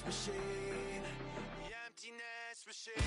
emptiness machine. The emptiness machine.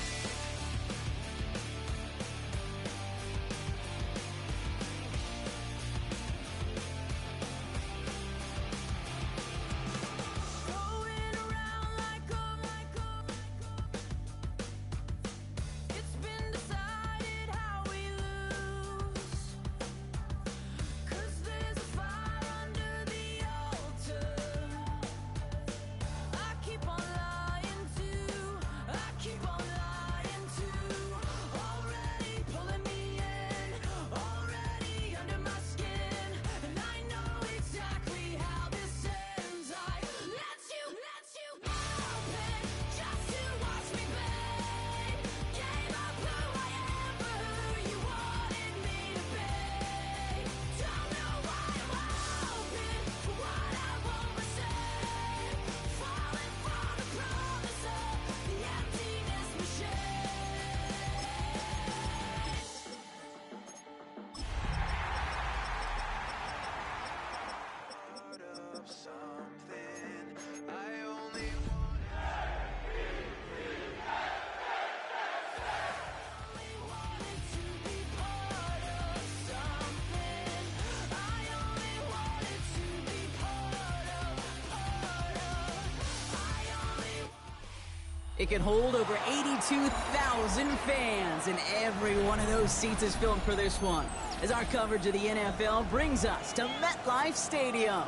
It can hold over 82,000 fans, and every one of those seats is filled for this one, as our coverage of the NFL brings us to MetLife Stadium.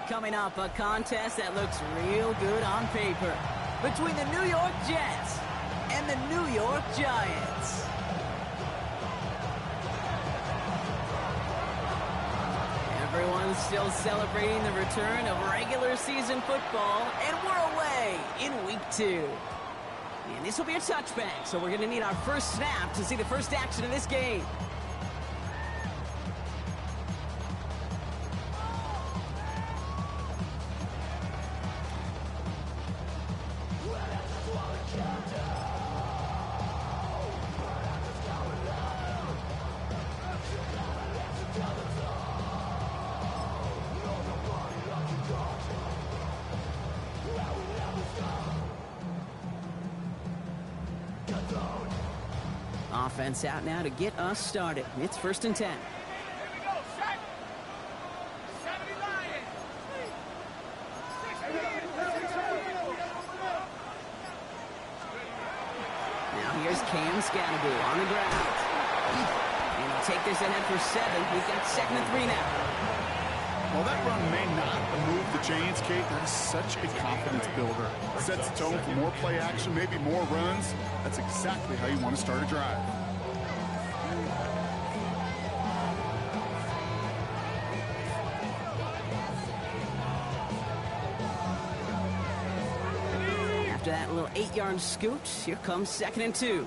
Coming up, a contest that looks real good on paper between the New York Jets and the New York Giants. Everyone's still celebrating the return of regular season football, and we're away in Week 2. And this will be a touchback, so we're going to need our first snap to see the first action of this game. Offense out now to get us started. It's 1st and 10. Here we go, set. 70 Lions. Now here's Cam Scatterby on the ground. And he'll take this ahead for 7. We've got 2nd and 3 now. Well, that run may not move the chains, Kate. That is such a confidence builder. Sets the tone for more play action, maybe more runs. That's exactly how you want to start a drive. After that little 8-yard scoot, here comes 2nd and 2.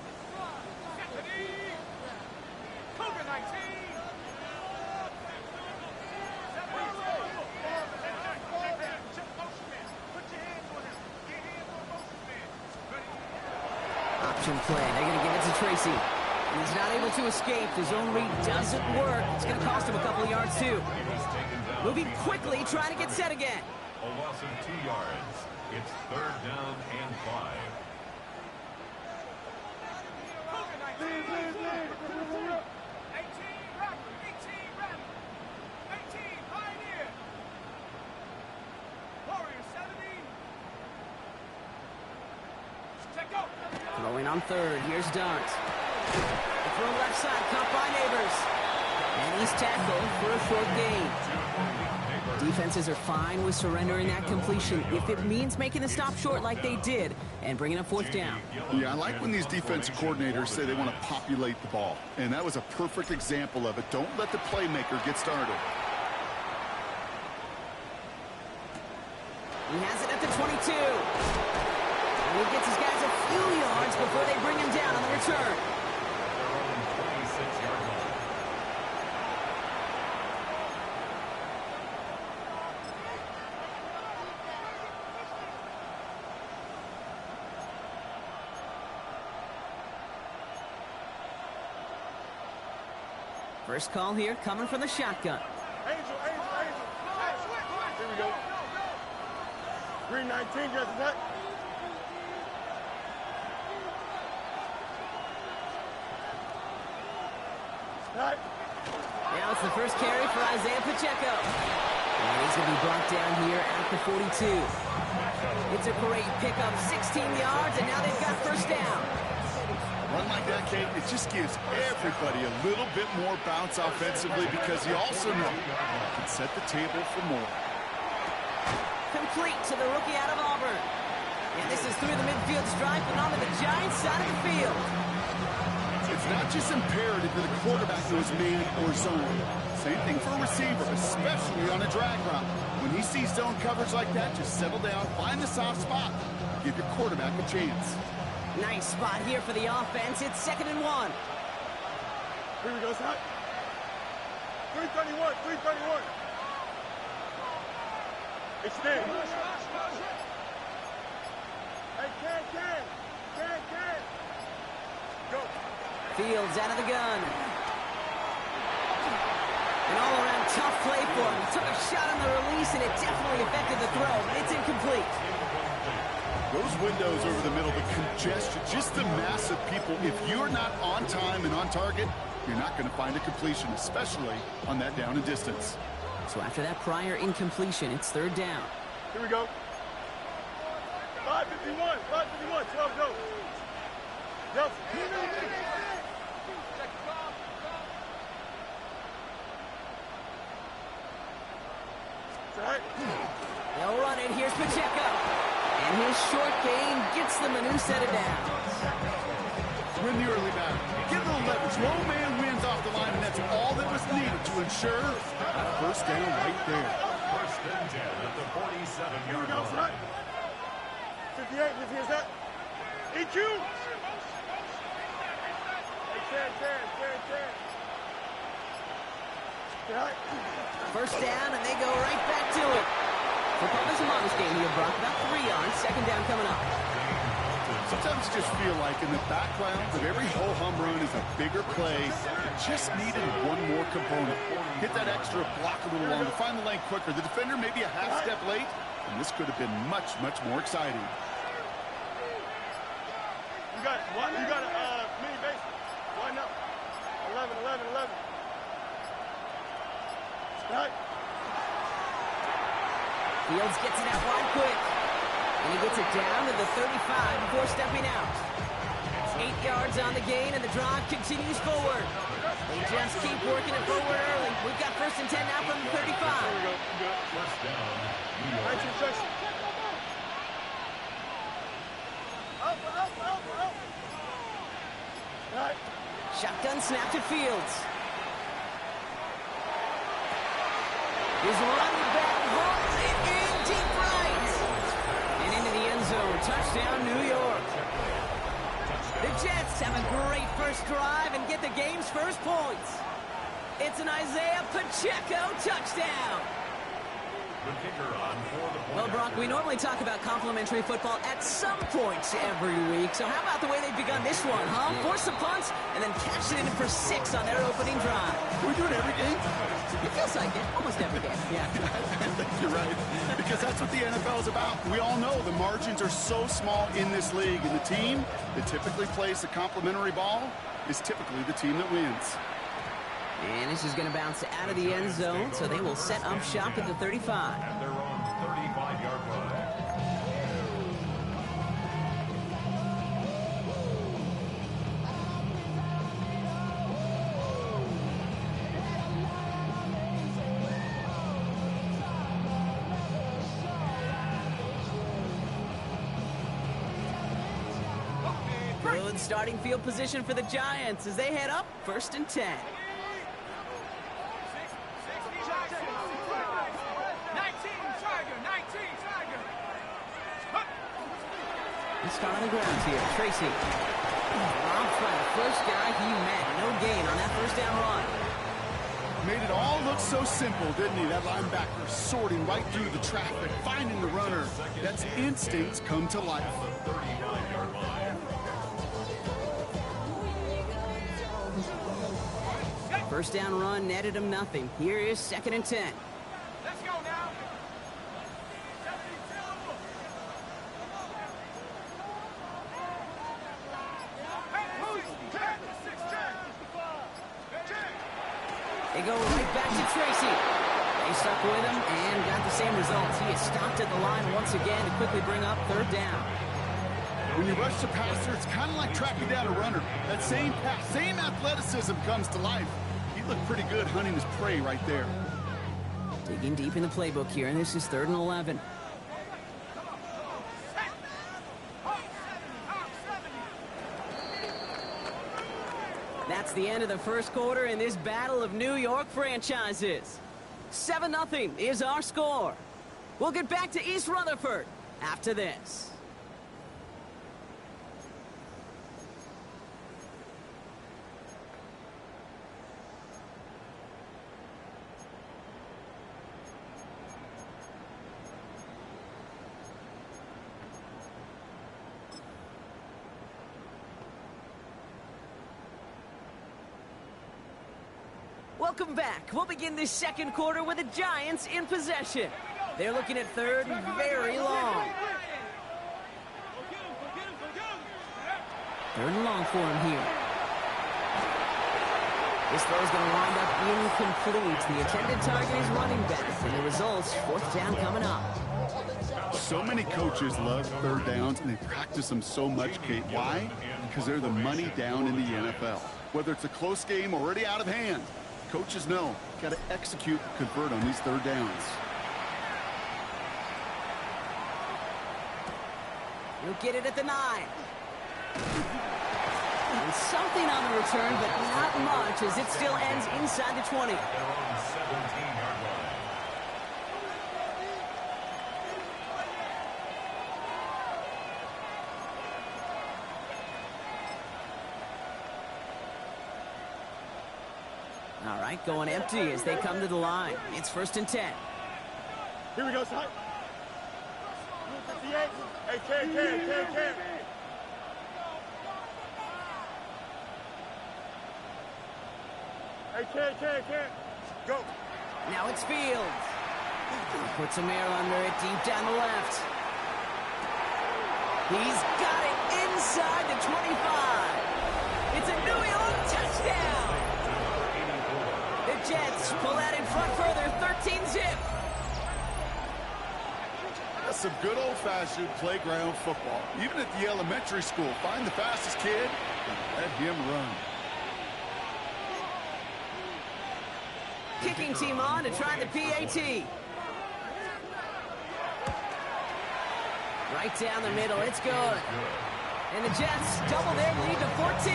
Option play. They're going to give it to Tracy. And he's not able to escape. The zone read doesn't work. It's going to cost him a couple of yards, too. Moving quickly, trying to get set again. A loss of 2 yards. It's 3rd down and 5. Throwing on 3rd. Here's Dunt. The throw left side, caught by Neighbors. And he's tackled for a short gain. Defenses are fine with surrendering that completion if it means making the stop short like they did and bringing up 4th down. Yeah, I like when these defensive coordinators say they want to populate the ball. And that was a perfect example of it. Don't let the playmaker get started. He has it at the 22. And he gets his guys a few yards before they bring him down on the return. First call here coming from the shotgun. Angel. Here we go. 319, just that. Now it's the first carry for Isaiah Pacheco. And he's going to be brought down here at the 42. It's a great pickup, 16 yards, and now they've got first down. Run like that, Kate, it just gives everybody a little bit more bounce offensively because you also know you can set the table for more. Complete to the rookie out of Auburn. And this is through the midfield stripe and onto the Giants side of the field. It's not just imperative that a quarterback knows man or zone. Same thing for a receiver, especially on a drag route. When he sees zone coverage like that, just settle down, find the soft spot, give your quarterback a chance. Nice spot here for the offense. It's 2nd and 1. Here we go, Scott. 331, 331. Extend. Hey, can. Go. Fields out of the gun. An all-around tough play for him. He took a shot on the release, and it definitely affected the throw, but it's incomplete. Those windows over the middle, the congestion, just the mass of people. If you're not on time and on target, you're not going to find a completion, especially on that down and distance. So after that prior incompletion, it's 3rd down. Here we go. 551, 12 go. Go. They'll run it. Here's Pacheco. And his short gain gets them a new set of downs. Win the early battle. Get a little leverage. Low man wins off the line, and that's all that was needed to ensure a first down right there. First and 10 at the 47-yard line. 58, here's that. EQ. Hey, 10. First down, and they go right back to it. For Public Monmouth's game here, Brock, about 3 yards. 2nd down coming up. Sometimes you just feel like in the background of every ho-hum run is a bigger play. It just needed one more component. Hit that extra block a little longer, find the lane quicker. The defender may be a half step late, and this could have been much, much more exciting. You got a mini base. Line up. 11. Right. Fields gets it out wide quick. And he gets it down to the 35 before stepping out. 8 yards on the gain, and the drive continues forward. They just keep working it forward early. We've got 1st and 10 now from the 35. First down, New York. Right. Shotgun snap to Fields. His run back hauls it in deep right. And into the end zone. Touchdown, New York. The Jets have a great first drive and get the game's first points. It's an Isaiah Pacheco touchdown. The kicker on for the point. Well, Brock, we normally talk about complimentary football at some points every week. So how about the way they've begun this one, huh? Force some punts and then cash it in for 6 on their opening drive. We do it every game? It feels like it. Almost every game. Yeah. I think you're right. Because that's what the NFL is about. We all know the margins are so small in this league. And the team that typically plays the complimentary ball is typically the team that wins. And this is going to bounce out of the end zone, so they will set up shop at the 35. At their own 35-yard line. Good starting field position for the Giants as they head up 1st and 10. Let's start on the ground here. Tracy. Robs by the first guy he met. No gain on that first down run. Made it all look so simple, didn't he? That linebacker sorting right through the traffic, finding the runner. That's instincts come to life. The 35-yard line. First down run netted him nothing. Here is 2nd and 10. Let's go now. They go right back to Tracy. They stuck with him and got the same results. He is stopped at the line once again to quickly bring up third down. When you rush the passer, it's kind of like tracking down a runner. That same pass, same athleticism comes to life. He looked pretty good hunting his prey right there. Digging deep in the playbook here, and this is 3rd and 11. That's the end of the first quarter in this battle of New York franchises. 7-0 is our score. We'll get back to East Rutherford after this. Welcome back. We'll begin this second quarter with the Giants in possession. They're looking at third and very long. 3rd and long for him here. This throw is going to wind up incomplete. The intended target is running back, and the results, 4th down coming up. So many coaches love third downs, and they practice them so much, Kate. Why? Because they're the money down in the NFL. Whether it's a close game or already out of hand, coaches know, got to execute and convert on these third downs. He'll get it at the 9. And something on the return, but not much, as it still ends inside the 20. They're on the 17-yard line. All right, going empty as they come to the line. It's 1st and 10. Here we go, son. 58. Hey, Ken. Hey, Ken. Go. Now it's Fields. He puts some air under it deep down the left. He's got it inside the 25. It's a New York touchdown. The Jets pull out in front further, 13-zip. That's some good old-fashioned playground football. Even at the elementary school, find the fastest kid and let him run. Kicking team on to try the PAT. Right down the middle, it's good. And the Jets double their lead to 14.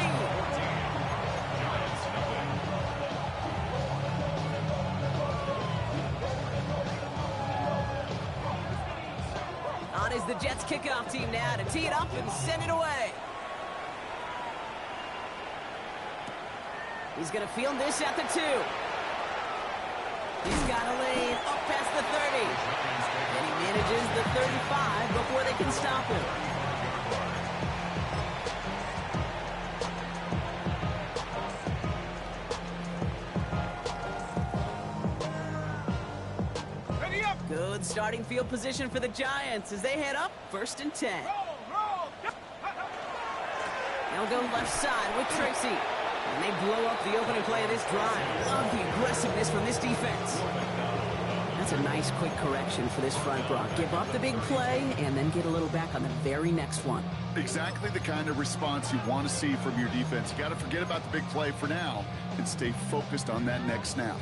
On is the Jets kickoff team now to tee it up and send it away. He's going to field this at the 2. He's got a lane up past the 30. And he manages the 35 before they can stop him. Good starting field position for the Giants as they head up 1st and 10. They'll go left side with Tracy. And they blow up the opening play of this drive. Love the aggressiveness from this defense. That's a nice quick correction for this front, Brock. Give up the big play and then get a little back on the very next one. Exactly the kind of response you want to see from your defense. You got to forget about the big play for now and stay focused on that next snap.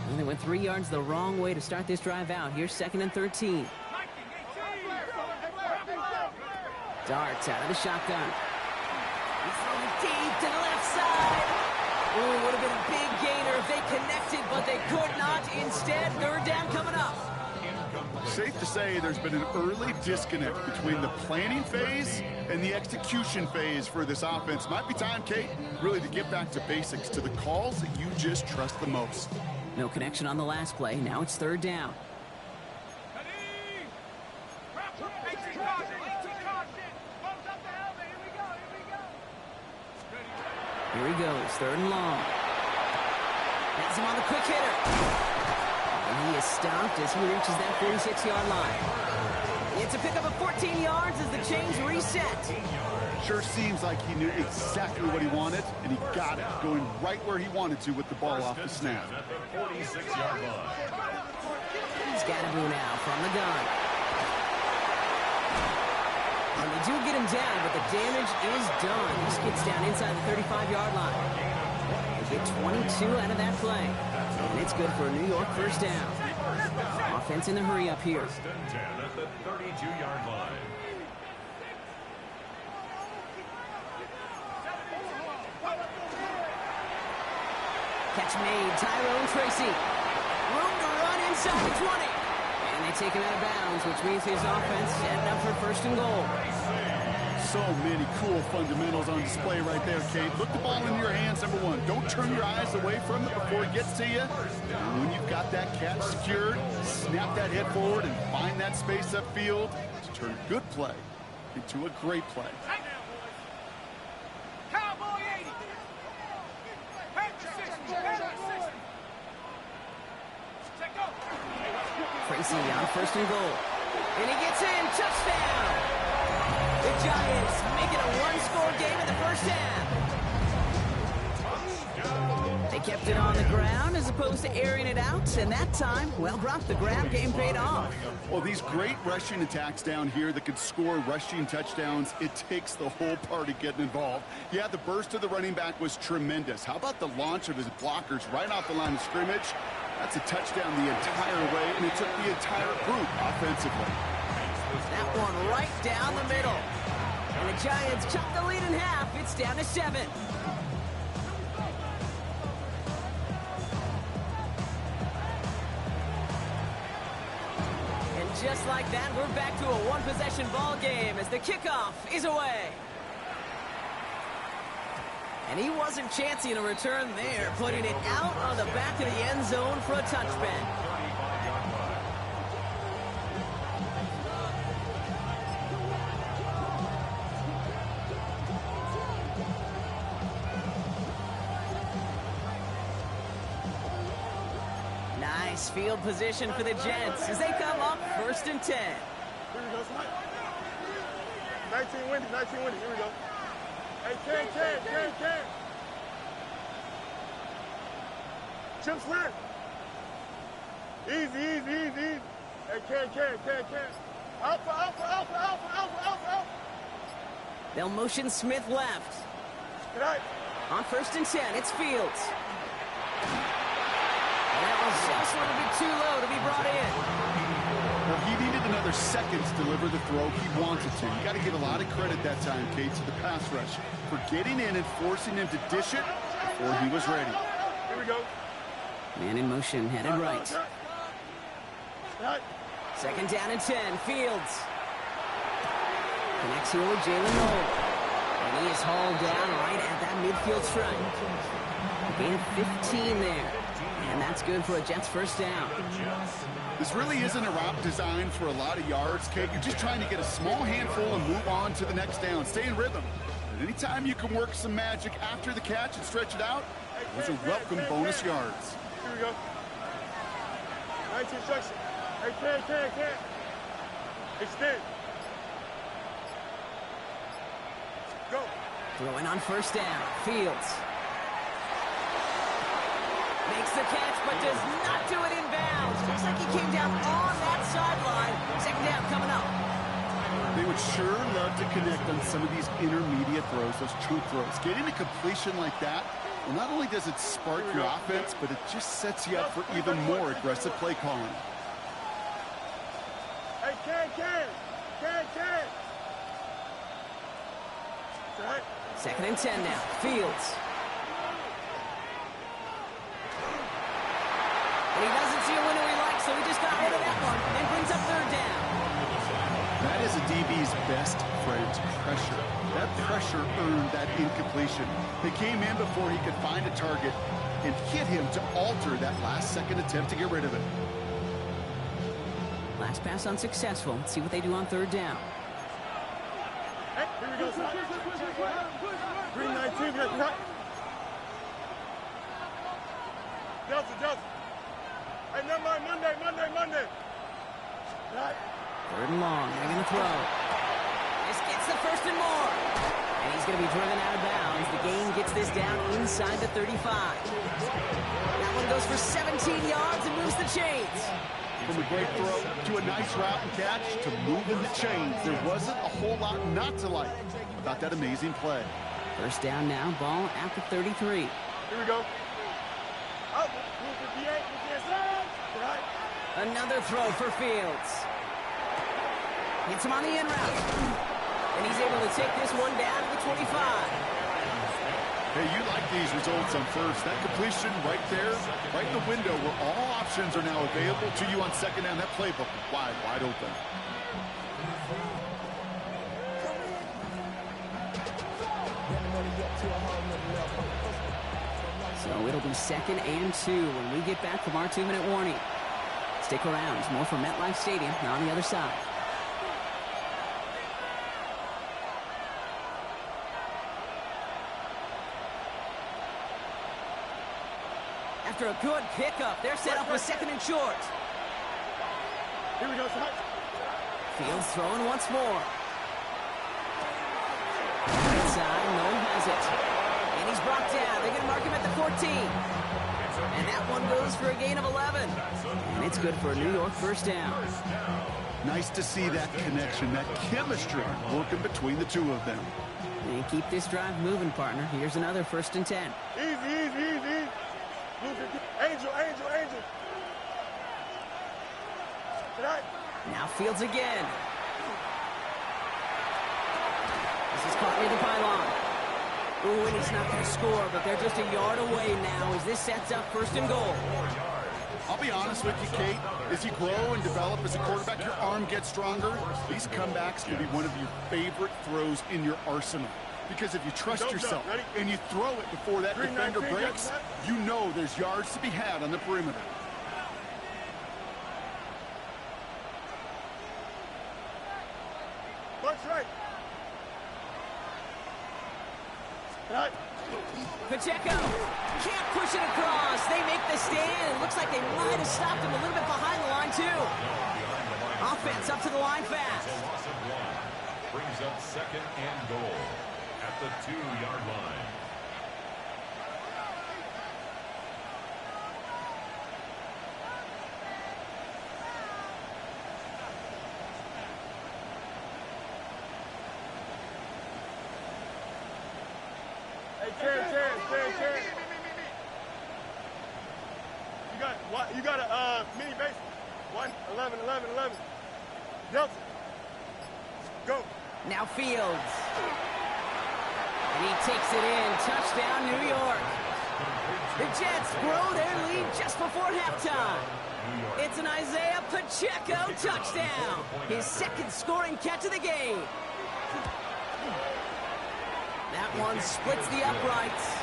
And they went 3 yards the wrong way to start this drive out. Here's 2nd and 13. Darts out of the shotgun. He's throwing deep to the left side. Ooh, would have been a big gainer if they connected, but they could not. Instead, 3rd down coming up. Safe to say there's been an early disconnect between the planning phase and the execution phase for this offense. Might be time, Kate, really to get back to basics, to the calls that you just trust the most. No connection on the last play. Now it's 3rd down. Here he goes, 3rd and long. Has him on the quick hitter. And he is stopped as he reaches that 46-yard line. It's a pickup of 14 yards as the chains reset. Sure seems like he knew exactly what he wanted, and he got it, going right where he wanted to with the ball off the snap. At the 46-yard line. Scatterboo now from the gun. And they do get him down, but the damage is done. He skids down inside the 35-yard line. They get 22 out of that play. And it's good for a New York first down. Offense in the hurry up here. First and 10 at the 32-yard line. Catch made, Tyrone Tracy. Room to run inside the 20. And they take him out of bounds, which means his offense ended up for first and goal. So many cool fundamentals on display right there, Kate. Look the ball in your hands, number one. Don't turn your eyes away from it before it gets to you. And when you've got that catch secured, snap that head forward and find that space upfield to turn a good play into a great play. Tracy on first and goal. And he gets in. Touchdown! The Giants make it a one-score game in the first half. They kept it on the ground as opposed to airing it out. And that time, well, Brock, the grab game paid off. Well, these great rushing attacks down here that could score rushing touchdowns, it takes the whole party getting involved. Yeah, the burst of the running back was tremendous. How about the launch of his blockers right off the line of scrimmage? That's a touchdown the entire way, and it took the entire group offensively. That one right down the middle. And the Giants cut the lead in half. It's down to 7. And just like that, we're back to a one-possession ball game as the kickoff is away. And he wasn't chancing a return there, putting it out on the back of the end zone for a touchback. Nice field position for the Jets as they come up first and 10. Here we go, Smite. 19 windy, 19 windy. Here we go. Hey, Ken. Chip Swear. Easy. Hey, Ken. Alpha. They'll motion Smith left. Good night. On first and 10, it's Fields. And that was just a little bit too low to be brought in. Well, he needed another second to deliver the throw he wanted to. You got to give a lot of credit that time, Kate, to the pass rush for getting in and forcing him to dish it before he was ready. Here we go. Man in motion, headed right. Second down and 10, Fields. Connects here with Jalen Noel. And he is hauled down right at that midfield stripe. Gain 15 there. And that's good for a Jets first down. This really isn't a route designed for a lot of yards, Kate. You're just trying to get a small handful and move on to the next down. Stay in rhythm. And anytime you can work some magic after the catch and stretch it out, those are welcome bonus yards. Here we go. 19 instruction. Hey, Ken. Extend. Go. Throwing on first down, Fields. Makes the catch, but does not do it in bounds. Looks like he came down on that sideline. Second down coming up. They would sure love to connect on some of these intermediate throws, those true throws. Getting a completion like that, well, not only does it spark your offense, but it just sets you up for even more aggressive play calling. Hey, Ken. Right. Second and 10 now, Fields. And he doesn't see a window he likes, so he just got rid of that one and brings up third down. That is a DB's best friend, pressure. That pressure earned that incompletion. They came in before he could find a target and hit him to alter that last-second attempt to get rid of it. Last pass unsuccessful. Let's see what they do on third down. Hey, here we go. Green 19, we got cut. Delta. Hey, never mind, Monday. Right. Third and long. They're going to throw. This gets the first and more. And he's going to be driven out of bounds. The gain gets this down inside the 35. That one goes for 17 yards and moves the chains. From a great throw to a nice route and catch to moving the chains. There wasn't a whole lot not to like about that amazing play. First down now, ball at the 33. Here we go. Up, move the D8, move the inside. Right. Another throw for Fields. Hits him on the in route. And he's able to take this one down to the 25. Hey, you like these results on first. That completion right there, right in the window where all options are now available to you on second down. That playbook wide open. So it'll be 2nd and 2 when we get back from our 2-minute warning. Stick around. There's more from MetLife Stadium on the other side. After a good pickup, they're set up with 2nd and short. Here we go, son. Fields throwing once more. Inside, no one has it. And he's brought down. They're going to mark him at the 14. And that one goes for a gain of 11. And it's good for a New York first down. Nice to see that connection, that chemistry working between the two of them. And keep this drive moving, partner. Here's another 1st and 10. Easy. Angel. Tonight. Now Fields again. This is caught near the pylon. Ooh, and he's not going to score, but they're just a yard away now as this sets up 1st and goal. I'll be honest with you, Kate. As you grow and develop as a quarterback, your arm gets stronger. These comebacks can be one of your favorite throws in your arsenal. Because if you trust yourself and you throw it before that defender breaks, you know there's yards to be had on the perimeter. Punch right. Right. Pacheco can't push it across. They make the stand. It looks like they might have stopped him a little bit behind the line, too. Offense up to the line fast. Brings up 2nd and goal at the 2-yard line. Hey, Terrence. You got a mini base. 11. Delta. Go. Now Fields. And he takes it in. Touchdown, New York. The Jets grow their lead just before halftime. It's an Isaiah Pacheco touchdown. His 2nd scoring catch of the game. That one splits the uprights.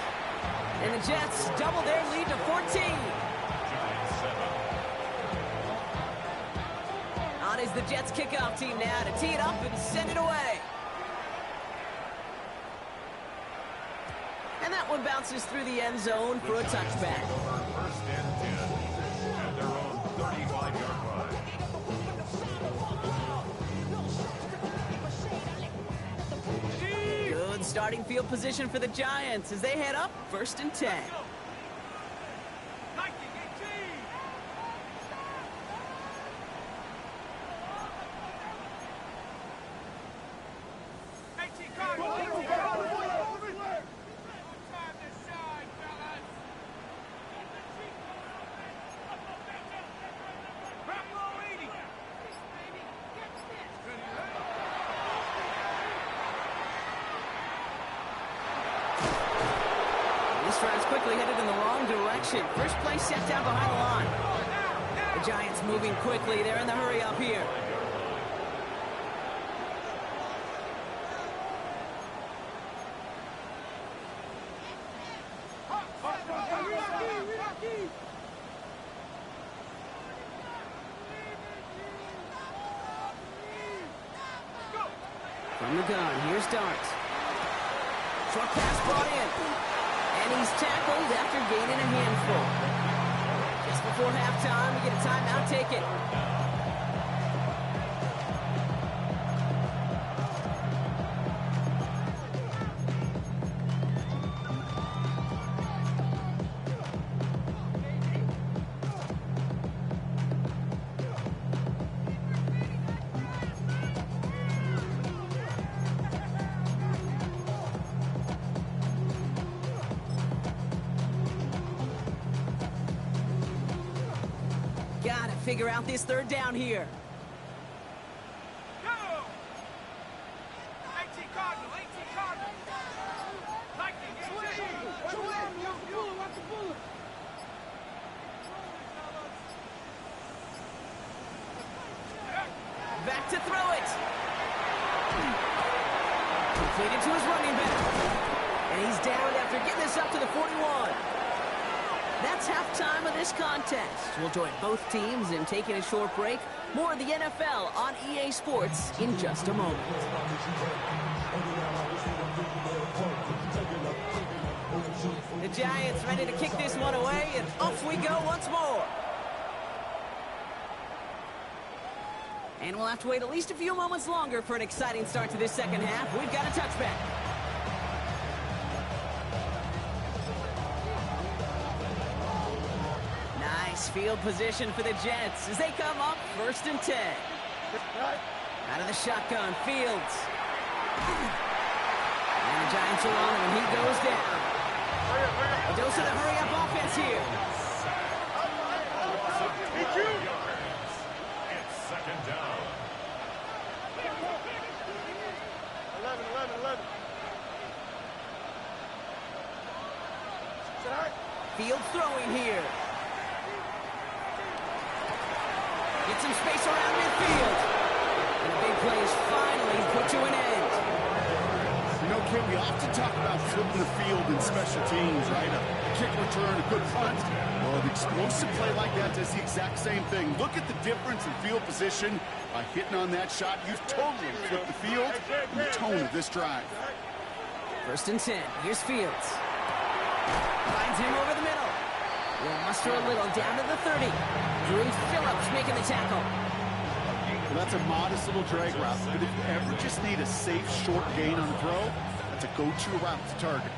And the Jets double their lead to 14. On is the Jets kickoff team now to tee it up and send it away. And that one bounces through the end zone for a touchback. 1st and 10 at their own 35-yard line. Good starting field position for the Giants as they head up 1st and 10. Quickly headed in the wrong direction. First play set down behind the line. The Giants moving quickly. They're in the hurry up here. From the gun, here's Dart. Short pass brought in. And he's tackled after gaining a handful. Just before halftime, we get a timeout taken. figure out this third down here. Go! 18 Cardinal, 18 Cardinal. Lightning, 18. Watch the bullet. Back to throw it. Completed to his running back. And he's down after getting this up to the 41. That's halftime of this contest. We'll join both teams in taking a short break. More of the NFL on EA Sports in just a moment. The Giants ready to kick this one away, and off we go once more. And we'll have to wait at least a few moments longer for an exciting start to this second half. We've got a touchback. Nice field position for the Jets as they come up 1st and 10. Out of the shotgun, Fields. And the Giants are on him, and he goes down. A dose of the hurry-up offense here. It's second down. 11. Fields throwing here. Get some space around midfield. And the big play is finally put to an end. You know, Kate, we often talk about flipping the field in special teams, right? A kick return, a good punt. Well, an explosive play like that does the exact same thing. Look at the difference in field position. By hitting on that shot, you've totally flipped the field and the tone of this drive. 1st and 10. Here's Fields. Finds him over the middle. Will muster a little down to the 30. Drew Phillips making the tackle. Well, that's a modest little drag route, but if you ever just need a safe, short gain on the throw, that's a go-to route to target.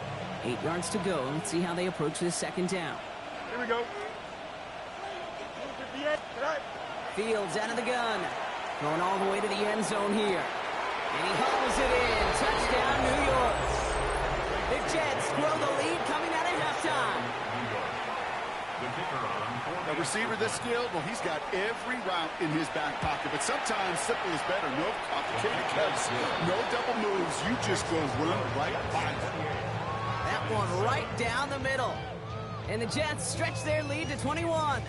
8 yards to go. Let's see how they approach this second down. Here we go. Fields out of the gun. Going all the way to the end zone here. And he hauls it in. Touchdown, New York. The Jets grow the lead coming out of halftime. The kicker on A receiver this skilled, well, he's got every route in his back pocket, but sometimes simple is better. No complicated cuts, no double moves. You just go run right by them. That one right down the middle. And the Jets stretch their lead to 21.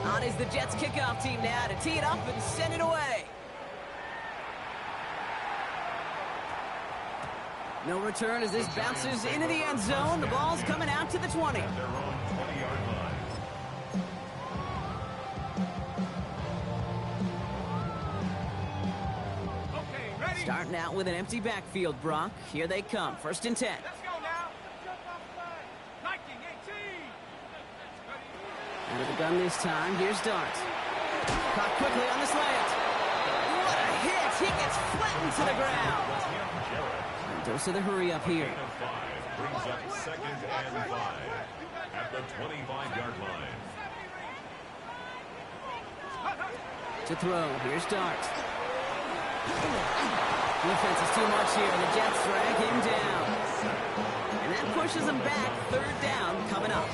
On is the Jets kickoff team now to tee it up and send it away. No return as this bounces into the end zone. The ball's coming out to the 20. their own 20-yard line. Okay, ready? Starting out with an empty backfield, Brock. Here they come. 1st and 10. Let's go now. Lightning, 18. Out of the gun this time. Here's Dart. Caught quickly on the slant. What a hit. He gets flattened to the ground. Dose of the hurry up here. Gain of 5 brings up 2nd and 5 at the 25-yard line. To throw. Here's Dart. Defense is too much here. The Jets drag him down. And that pushes him back. 3rd down coming up.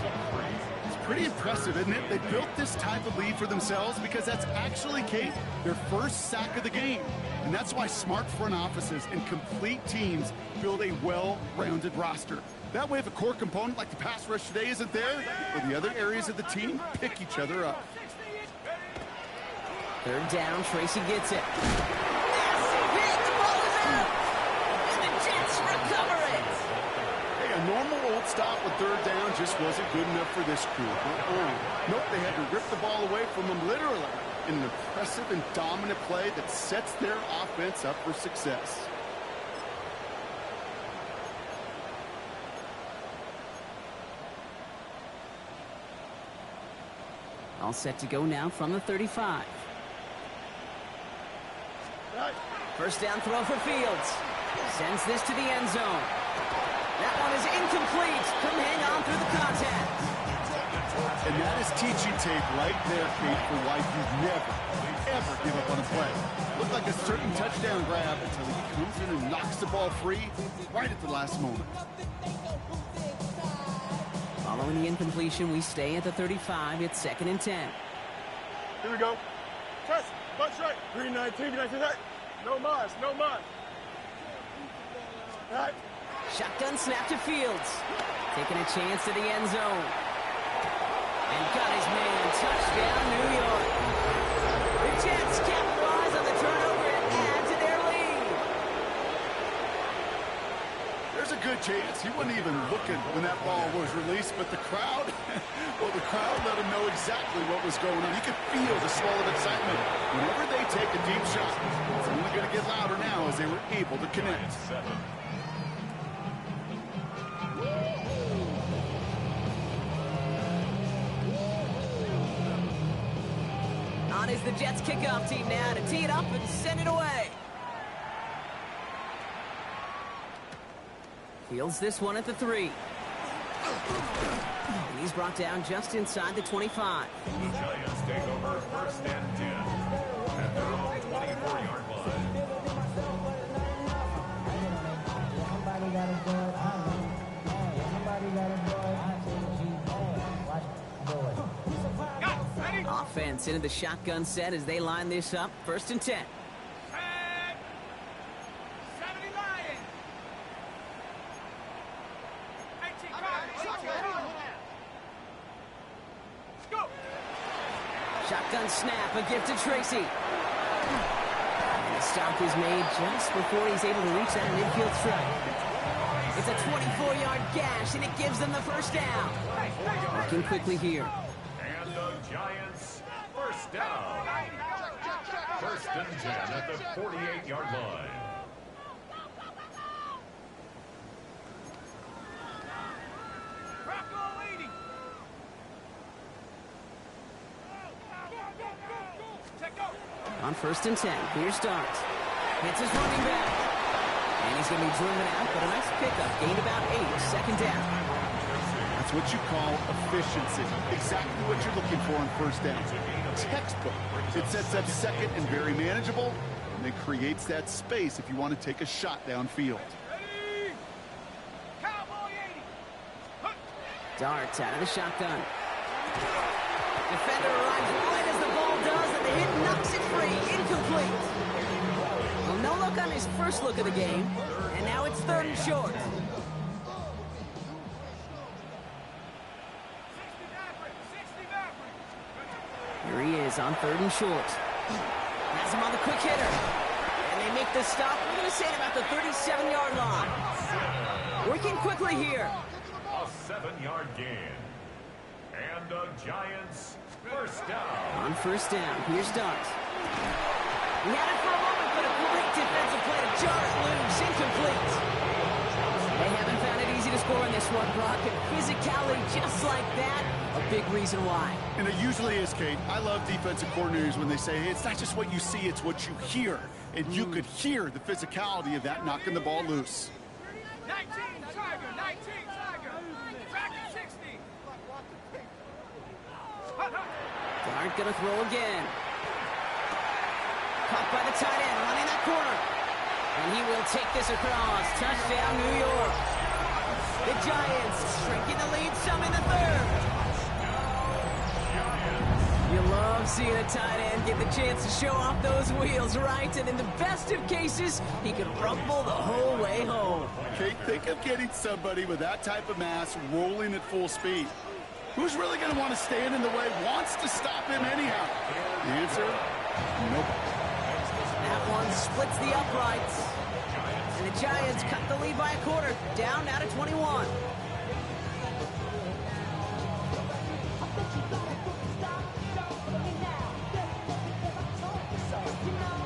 It's pretty impressive, isn't it? They built this type of lead for themselves because that's actually, Kate, their first sack of the game. And that's why smart front offices and complete teams build a well-rounded roster. That way, if a core component like the pass rush today isn't there, or the other areas of the team pick each other up. 3rd down, Tracy gets it. Massive hit, the ball is out! And the Jets recover it! Hey, a normal old stop with 3rd down just wasn't good enough for this crew. Nope, they had to rip the ball away from them literally in an impressive and dominant play that sets their offense up for success. All set to go now from the 35. 1st down throw for Fields. Sends this to the end zone. That one is incomplete. Couldn't hang on through the contact. And that is teaching tape right there, Kate, for why you never, ever give up on a play. Looked like a certain touchdown grab until he comes in and knocks the ball free right at the last moment. Following the incompletion, we stay at the 35. It's 2nd and 10. Here we go. Press. Bunch right. 319. 19. No mas. No mas. All right. Shotgun snap to Fields. Taking a chance to the end zone. And got his man. Touchdown, New York. The Jets capitalize on the turnover and add to their lead. There's a good chance he wasn't even looking when that ball was released, but the crowd, well, the crowd let him know exactly what was going on. You could feel the swell of excitement. Whenever they take a deep shot, it's only going to get louder now as they were able to connect. On is the Jets kickoff team now to tee it up and send it away. Fields this one at the 3. And he's brought down just inside the 25. The Giants take over 1st and 10 at their own 24-yard line. Offense into the shotgun set as they line this up. 1st and 10. 70 Lions. 18 Go. Shotgun snap, a gift to Tracy. And the stop is made just before he's able to reach that midfield strike. It's a 24-yard gash, and it gives them the 1st down. Working quickly here. And the Giants, 1st down. 1st and 10 at the 48-yard line. Rocco leading. Check go. On 1st and 10, here starts. Hits his running back. And he's going to be driven out, but a nice pickup. Gained about 8, 2nd down. That's what you call efficiency. Exactly what you're looking for on 1st down. Textbook. It sets up 2nd and very manageable, and then creates that space if you want to take a shot downfield. Ready. Cowboy 80. Darts out of the shotgun. Defender arrives right as the ball does, and the hit knocks it free. Incomplete. Well, no look on his first look of the game, and now it's 3rd and short. Here he is on 3rd and short. Has him on the quick hitter. And they make the stop. We're going to say at about the 37-yard line. Working quickly here. A 7-yard gain. And the Giants, 1st down. On 1st down, here's Dart. He had it for a moment, but a great defensive play to jar it loose. Incomplete. They haven't found it easy to score in this one, Brock. And physicality just like that, a big reason why. And it usually is, Kate. I love defensive coordinators when they say, hey, it's not just what you see, it's what you hear. And you could hear the physicality of that knocking the ball loose. 19 Tiger. 19 Tiger. Back at 60. Dart gonna throw again. Caught by the tight end, running that corner. And he will take this across. Touchdown, New York. The Giants shrinking the lead some in the 3rd. You love seeing a tight end get the chance to show off those wheels, right? And in the best of cases, he could rumble the whole way home. Kate, think of getting somebody with that type of mass rolling at full speed. Who's really going to want to stand in the way, wants to stop him anyhow? The answer, nobody. That one splits the uprights. And the Giants cut the lead by a quarter, down now to 21.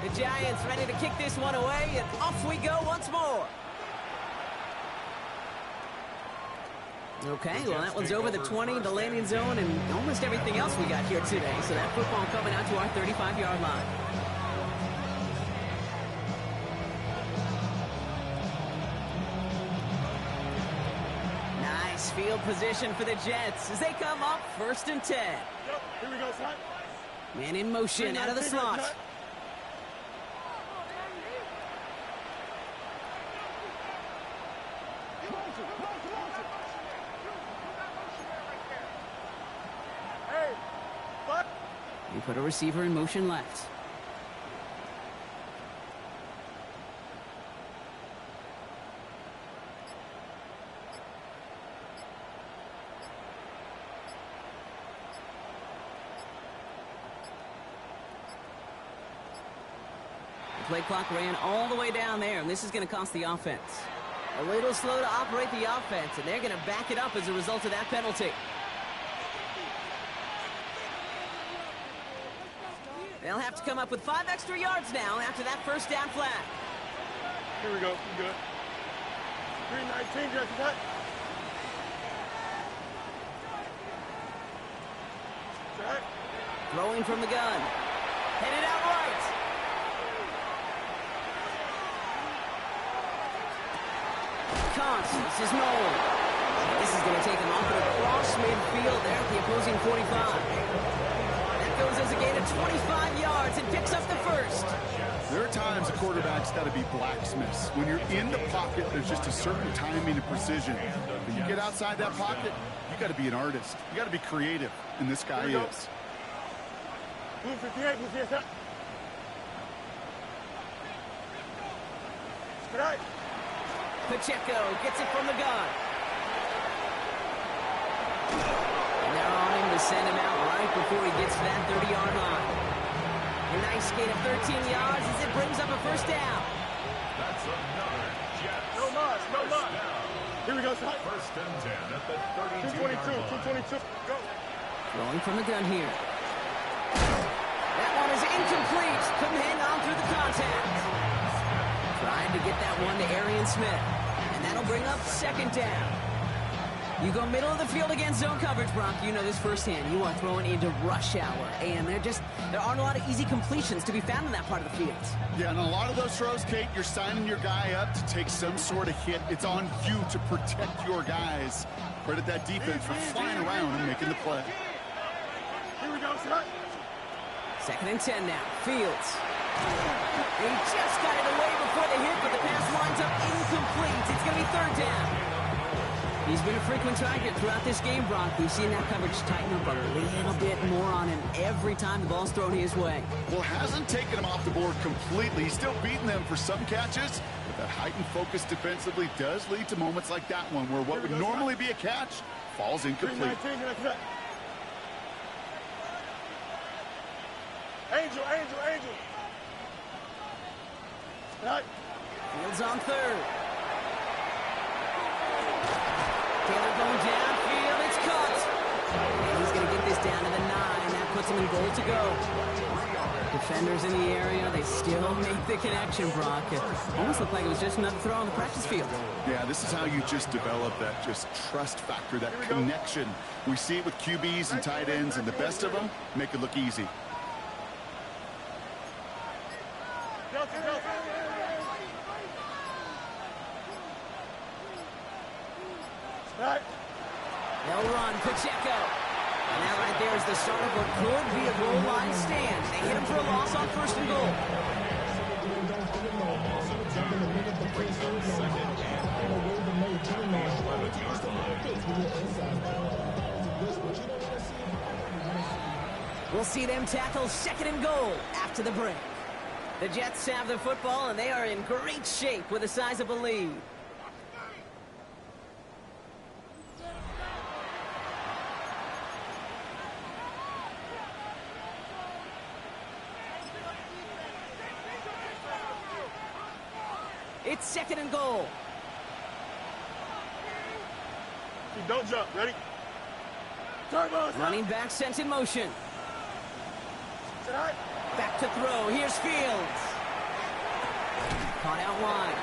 The Giants ready to kick this one away, and off we go once more. Okay, well, that one's over the 20, the landing zone, and almost everything else we got here today. So that football coming out to our 35-yard line. Nice field position for the Jets as they come up 1st and 10. Here we go, son. Man in motion out of the slot. Hey, fuck. You put a receiver in motion left. The play clock ran all the way down there, and this is going to cost the offense. A little slow to operate the offense, and they're going to back it up as a result of that penalty. They'll have to come up with 5 extra yards now after that first down flag. Here we go. We good. 319, Jets. Cut. Jack. Throwing from the gun. Headed out right. Caught. This is Noel. This is going to take him off and across midfield there at the opposing 45. Goes as a gain of 25 yards and picks up the first. There are times a quarterback's got to be blacksmiths. When you're in the pocket, there's just a certain timing and precision. When you get outside that pocket, you got to be an artist. You got to be creative, and this guy is. Blue 58, Blue 58. Strike. Pacheco gets it from the gun. And they're on him to send him out right before he gets to that 30-yard line. A nice gain of 13 yards as it brings up a first down. That's another Jets. No loss, no loss. Here we go, son. 1st and 10 at the 32-yard 222, line. 222. Go. Throwing from the gun here. That one is incomplete. Couldn't hang on through the contact. Trying to get that one to Arian Smith. And that'll bring up 2nd down. You go middle of the field against zone coverage, Brock. You know this firsthand. You are throwing into rush hour. And there aren't a lot of easy completions to be found in that part of the field. Yeah, and a lot of those throws, Kate, you're signing your guy up to take some sort of hit. It's on you to protect your guys. Credit that defense for flying around and making the play. Here we go, son. 2nd and 10 now. Fields. He just got it away before the hit, but the pass lines up incomplete. It's going to be 3rd down. He's been a frequent target throughout this game, Brock. We've seen that coverage tighten up a little bit more on him every time the ball's thrown his way. Well, hasn't taken him off the board completely. He's still beating them for some catches, but that heightened focus defensively does lead to moments like that one where what would normally be a catch falls incomplete. 319, Angel. Right. Fields on 3rd. Taylor going downfield. It's caught. And he's going to get this down to the 9. That puts him in goal to go. Defenders in the area, they still make the connection, Brock. It almost looked like it was just another throw on the practice field. Yeah, this is how you just develop that just trust factor, that connection. We see it with QBs and tight ends, and the best of them make it look easy. They'll run Pacheco. And that right there is the start of what could be a goal line stand. They hit him for a loss on 1st and goal. We'll see them tackle 2nd and goal after the break. The Jets have the football, and they are in great shape with a sizable lead. It's 2nd and goal. Don't jump. Ready? Turbo. Running back sent in motion. Back to throw. Here's Fields. Caught out wide.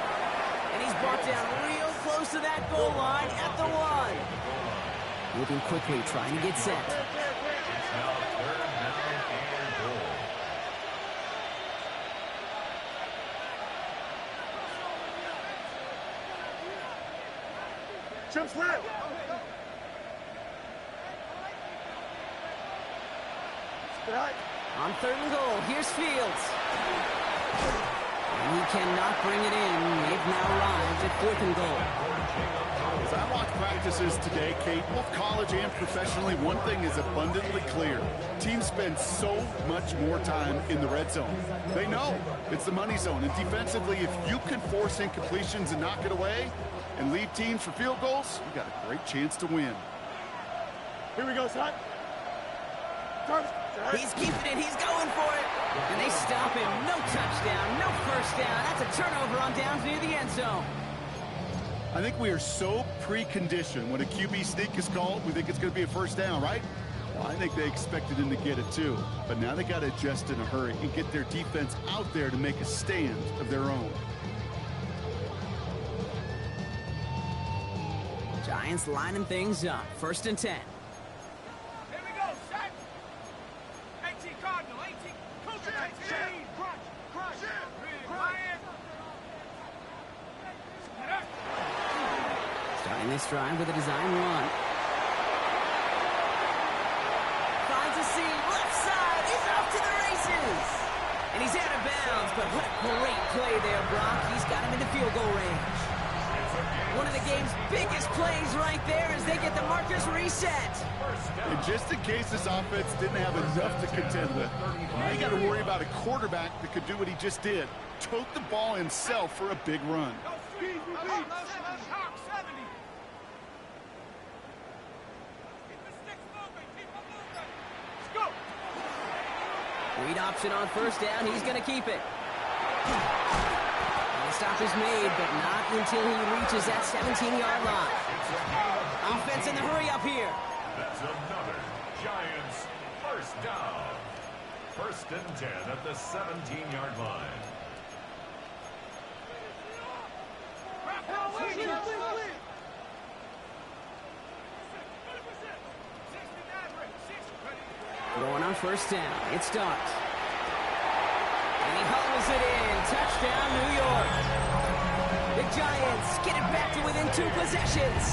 And he's brought down real close to that goal line at the 1. Moving quickly, trying to get set. Jump slap. On 3rd and goal, here's Fields. And he cannot bring it in. They've now arrived at 4th and goal. As I watch practices today, Kate, both college and professionally, one thing is abundantly clear. Teams spend so much more time in the red zone. They know it's the money zone. And defensively, if you can force incompletions and knock it away and lead teams for field goals, you got a great chance to win. Here we go, son. He's keeping it. He's going for it. And they stop him. No touchdown. No first down. That's a turnover on downs near the end zone. I think we are so preconditioned when a QB sneak is called, we think it's going to be a first down, right? Well, I think they expected him to get it too. But now they got to adjust in a hurry and get their defense out there to make a stand of their own. Giants lining things up. 1st and 10. Here we go, set. 18 Cardinal, 18 Cougar, 18. Crunch. Quiet. Get up. Starting this drive with a design run. Finds a seam. Left side. He's off to the races. And he's out of bounds, but what a great play there, Brock. He's got him into field goal range. One of the game's biggest plays right there as they get the markers reset. And just in case this offense didn't have enough to contend with, now you got to worry about a quarterback that could do what he just did. Tote the ball himself for a big run. Go speed, Hawk 70. Keep the sticks moving, keep them moving. Let's go. Read option on 1st down. He's going to keep it. The stop is made, but not until he reaches that 17-yard line. Offense in the hurry up here. That's another Giants first down. 1st and 10 at the 17-yard line. Going on 1st down. It starts. And he hauls it in. Touchdown, New York. The Giants get it back to within 2 possessions.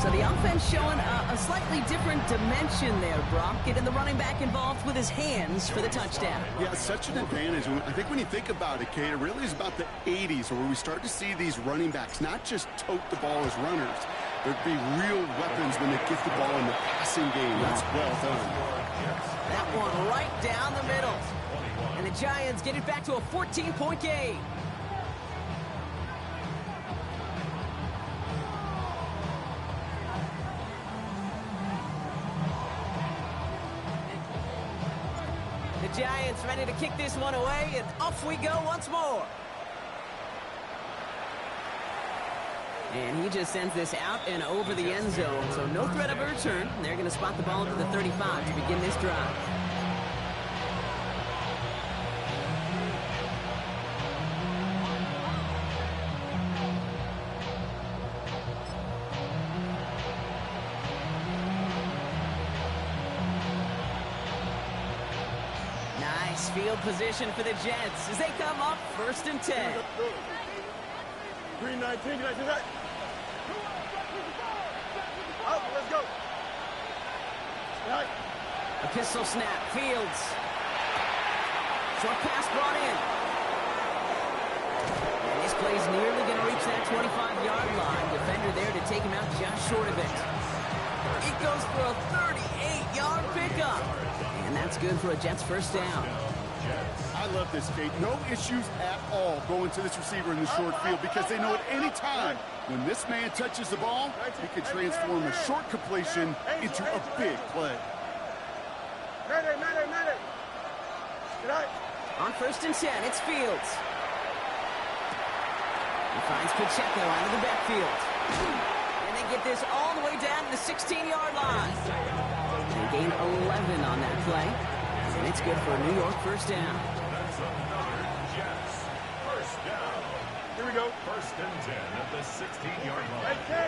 So the offense showing a slightly different dimension there, Brock. Getting the running back involved with his hands for the touchdown. Yeah, such an advantage. I think when you think about it, Kate, it really is about the 80s where we start to see these running backs not just tote the ball as runners. There'd be real weapons when they get the ball in the passing game. That's well done. That one right down the middle. And the Giants get it back to a 14-point game. The Giants ready to kick this one away, and off we go once more. And he just sends this out and over the end zone, so no threat of a return. They're going to spot the ball at the 35 to begin this drive. Nice field position for the Jets as they come up 1st and 10. Green 19, can I do that? Up, let's go. Right. A pistol snap, Fields. Short pass brought in. And this play's nearly going to reach that 25-yard line. Defender there to take him out just short of it. It goes for a 38-yard pickup. And that's good for a Jets first down. I love this, Kate. No issues at all going to this receiver in the short field because they know at any time when this man touches the ball, he can transform a short completion into a big play. Medic. Good night. On 1st and 10, it's Fields. He finds Pacheco out of the backfield. And they get this all the way down to the 16-yard line. They gain 11 on that play. And it's good for a New York first down. That's another Jets first down. Here we go. 1st and 10 at the 16-yard line. Hey.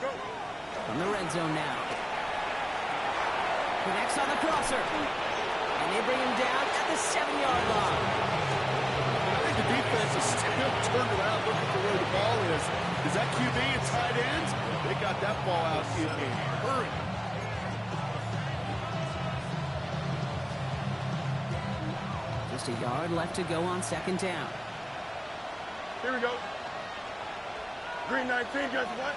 Go. From the red zone now. Connects on the crosser. And they bring him down at the 7-yard line. I think the defense is still turned around looking for where the ball is. Is that QB and tight ends? They got that ball out in a hurry. Just a yard left to go on second down. Here we go. Green 19, guys, what?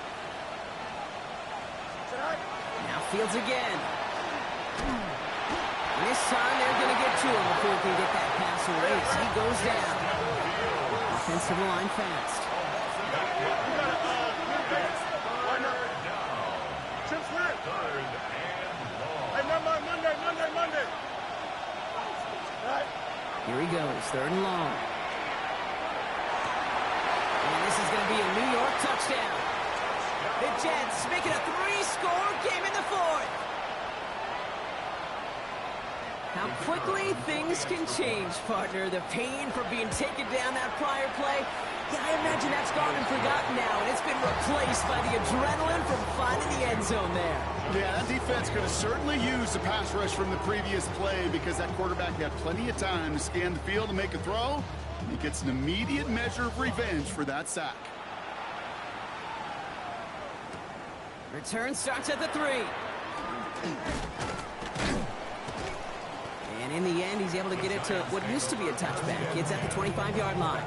Tonight? Now Fields again. And this time they're going to get to him before he can get that pass away. So he goes down. Offensive line fast. Chips win. Hey, Monday. Right. Here he goes, third and long. And this is going to be a New York touchdown. The Jets make it a 3-score game in the fourth. How quickly things can change, partner. The pain from being taken down that prior play, yeah, I imagine that's gone and forgotten now, and it's been replaced by the adrenaline from finding the end zone there. Yeah, that defense could have certainly used the pass rush from the previous play because that quarterback had plenty of time to scan the field and make a throw. He gets an immediate measure of revenge for that sack. Return starts at the 3. And in the end, he's able to get it to what used to be a touchback. It's at the 25-yard line.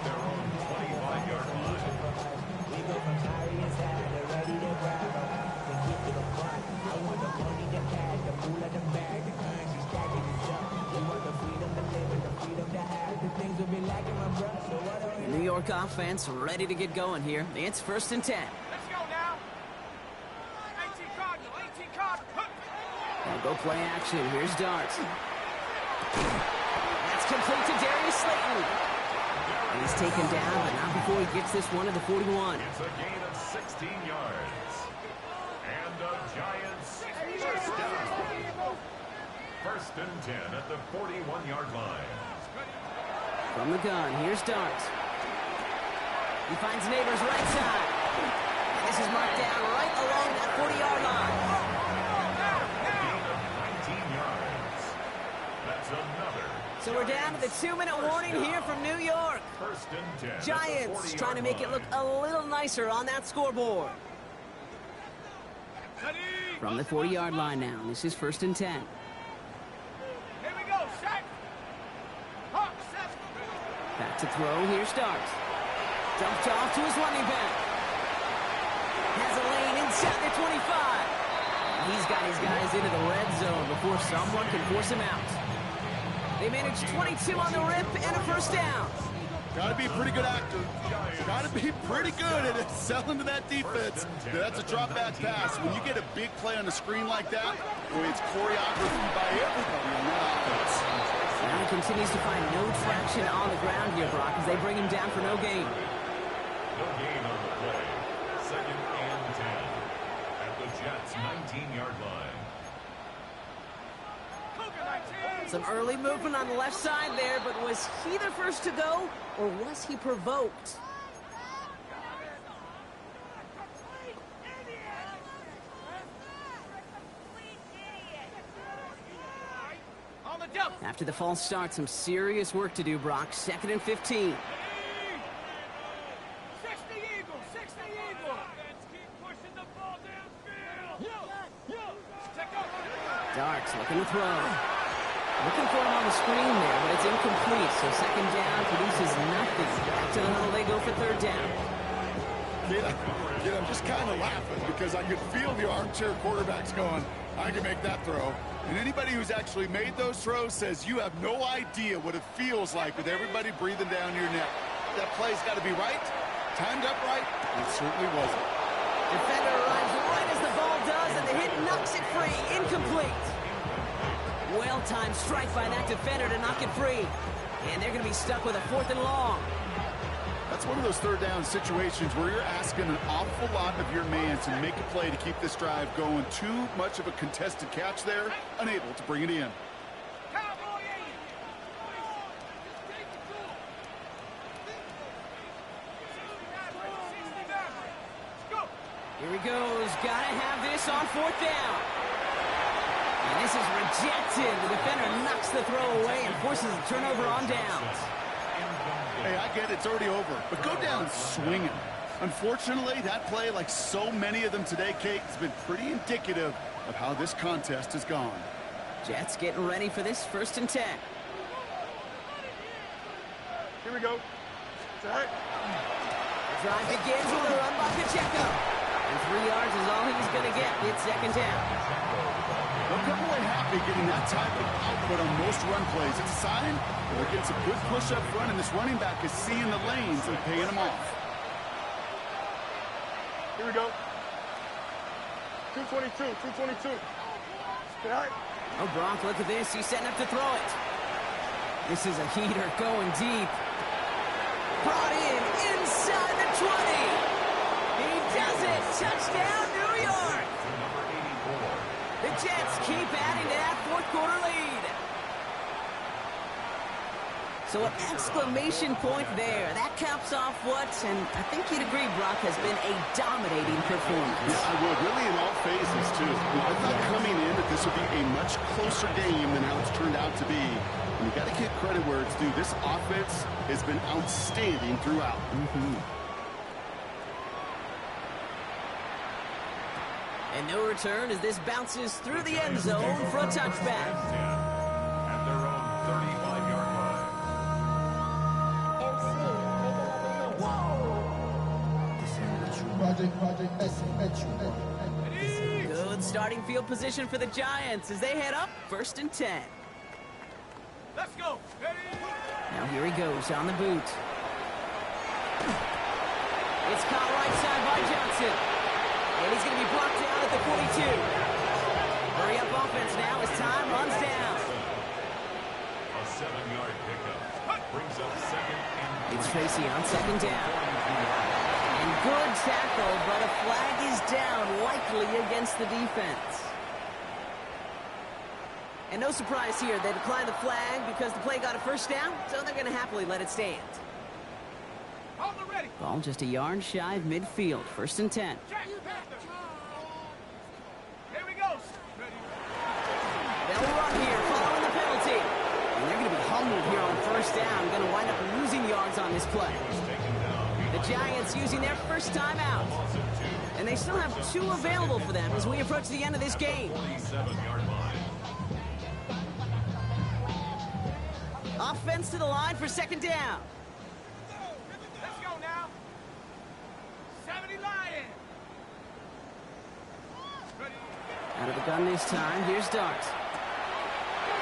The New York offense ready to get going here. It's 1st and 10. Let's go now. 18 Cardinal. Now go play action. Here's Dart. That's complete to Darius Slayton. And he's taken down, but not before he gets this one to the 41. It's a gain of 16 yards. And the Giants first down. 1st and 10 at the 41-yard line. From the gun, here's Dart. He finds Neighbors right side. And this is marked down right along that 40-yard line. Gain of 19 yards. That's another. So we're down to the 2-minute warning here from New York. 1st and 10. Giants trying to make it look a little nicer on that scoreboard. From the 40-yard line now, this is 1st and 10. Here we go, Shaq. Hawk, set. Back to throw, here's Dart. Dumped off to his running back. Has a lane inside the 25. He's got his guys into the red zone before someone can force him out. They managed 22 on the rip and a 1st down. Got to be a pretty good actor. Got to be pretty good at selling to that defense. That's a drop back pass. When you get a big play on the screen like that, it's choreography by everybody on that offense. Now he continues to find no traction on the ground here, Brock, as they bring him down for no gain. No gain on the play. 2nd and 10 at the Jets' 19-yard line. Some early movement on the left side there, but was he the first to go, or was he provoked? After the false start, some serious work to do, Brock. 2nd and 15. 60 Eagles, 60 Eagles. Let's keep pushing the ball downfield. Darts looking to throw. Looking for him on the screen there, but it's incomplete. So 2nd down produces nothing. Back to the huddle they go for 3rd down. Kid, I'm just kind of laughing because I could feel the armchair quarterbacks going, I can make that throw. And anybody who's actually made those throws says you have no idea what it feels like with everybody breathing down your neck. That play's got to be right, timed up right. It certainly wasn't. Defender arrives right as the ball does, and the hit knocks it free. Incomplete. Well-timed strike by that defender to knock it free. And they're going to be stuck with a 4th and long. That's one of those 3rd down situations where you're asking an awful lot of your man to make a play to keep this drive going. Too much of a contested catch there, unable to bring it in. Here he goes. Got to have this on 4th down. And this is rejected. The defender knocks the throw away and forces a turnover on downs. Hey, I get it. It's already over. But go down swinging. Unfortunately, that play, like so many of them today, Kate, has been pretty indicative of how this contest has gone. Jets getting ready for this 1st and 10. Here we go. Set. The drive begins with a run by Pacheco. And 3 yards is all he's going to get. It's 2nd down. They'll come away happy getting that type of output on most run plays. It's a sign that they're getting some good push up front, and this running back is seeing the lanes and paying them off. Here we go. 222, 222. All right. Oh, Gronk, look at this. He's setting up to throw it. This is a heater going deep. Brought in inside the 20. He does it. Touchdown, New York. The Jets keep adding to that 4th quarter lead. So an exclamation point there. That caps off what, and I think you'd agree, Brock, has been a dominating performance. Yeah, I would. Really in all phases, too. I thought coming in that this would be a much closer game than how it's turned out to be. And you got to give credit where it's due. This offense has been outstanding throughout. And no return as this bounces through the end zone for a touchback. At their own 35-yard line. Good starting field position for the Giants as they head up 1st and 10. Let's go. Ready? Now here he goes on the boot. It's caught right side by Johnson. And he's going to be blocked down at the 42. Hurry up offense now as time runs down. A 7-yard pickup brings up 2nd and 3. It's Tracy on 2nd down. And good tackle, but a flag is down, likely against the defense. And no surprise here, they declined the flag because the play got a 1st down, so they're going to happily let it stand. Hold it ready. Ball just a yard shy of midfield, 1st and 10. Jack Panther. Here we go. Ready. They'll run here following the penalty. And they're going to be humbled here on 1st down. Going to wind up losing yards on this play. The Giants using their 1st timeout. And they still have 2 available for them as we approach the end of this game. 47-yard line. Offense to the line for 2nd down. Let's go now. 70 Lion. Ready. Out of the gun this time. Here's Dart.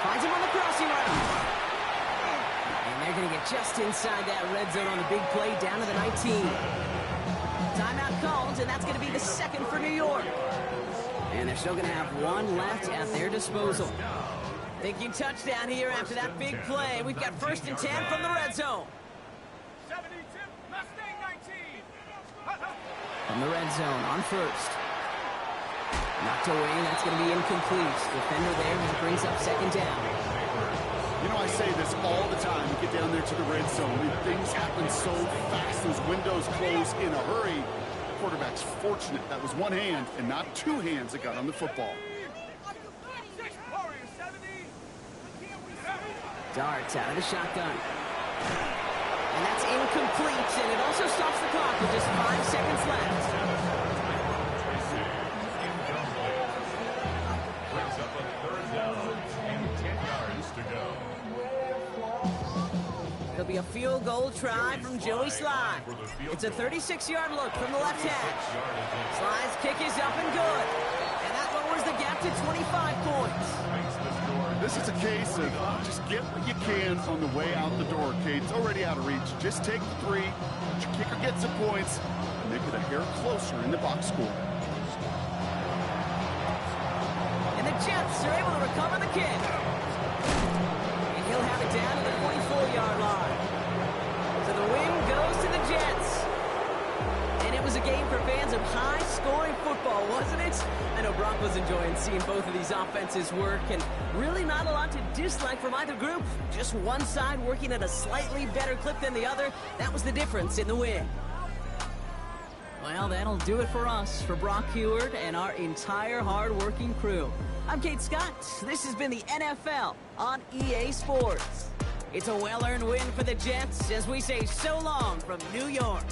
Finds him on the crossing route. And they're going to get just inside that red zone on the big play down to the 19. Timeout called, and that's going to be the 2nd for New York. And they're still going to have 1 left at their disposal. Thinking touchdown here after that big play. We've got 1st and 10 from the red zone. 72 Mustang 19. From the red zone on 1st. Knocked away, that's going to be incomplete. Defender there who brings up 2nd down. You know, I say this all the time. You get down there to the red zone, and things happen so fast. Those windows close in a hurry. The quarterback's fortunate that was 1 hand and not 2 hands that got on the football. Darts out of the shotgun. And that's incomplete, and it also stops the clock with just 5 seconds left. Brings up a 3rd down and 10 yards to go. There'll be a field goal try from Joey Sly. It's a 36-yard look from the left hash. Sly's kick is up and good. And that lowers the gap to 25 points. This is a case of just get what you can on the way out the door, Kate. It's already out of reach. Just take the 3. Your kicker gets some points. And make it a hair closer in the box score. And the Jets are able to recover the kick. And he'll have it down to the 44-yard line. So the win goes to the Jets. And it was a game for fans of high-scoring football, wasn't it? I know Brock was enjoying seeing both of these offenses work, and really not a lot to dislike from either group. Just one side working at a slightly better clip than the other. That was the difference in the win. Well, that'll do it for us, for Brock Heward and our entire hard-working crew. I'm Kate Scott. This has been the NFL on EA Sports. It's a well-earned win for the Jets as we say so long from New York.